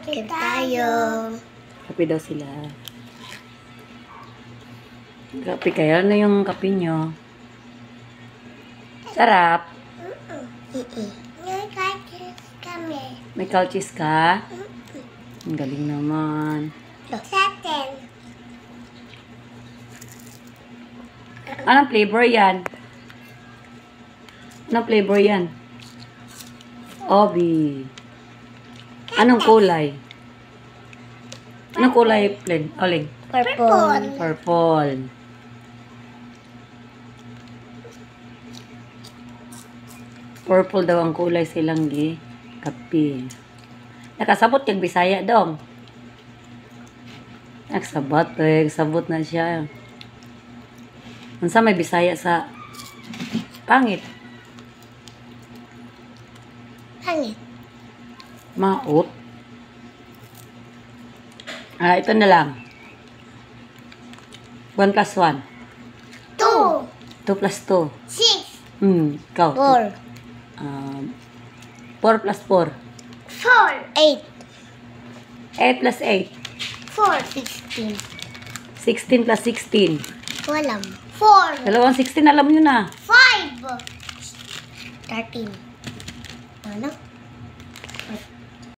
Kape tayo. Kape daw sila. Kape kayo. Ano yung kape nyo? Sarap. May kalchis kami. May kalchis ka? Ang galing naman. Satin. Anong flavor yan? Anong flavor yan? Obi. Anong kulay? Anong kulay, Oling? Purple. Purple. Purple daw ang kulay silang kape. Nakasabot yung Bisaya dong. Nagsabot sabot na siya. Unsa may Bisaya sa pangit? Pangit. Maot. Ito na lang. 1 plus 1. 2. 2 plus 2. 6. Ikaw. 4. 4 plus 4. 4. 8. 8 plus 8. 4. 16. 16 plus 16. Walang. 4. Dalawang 16, alam nyo na. 5. 13. Ano?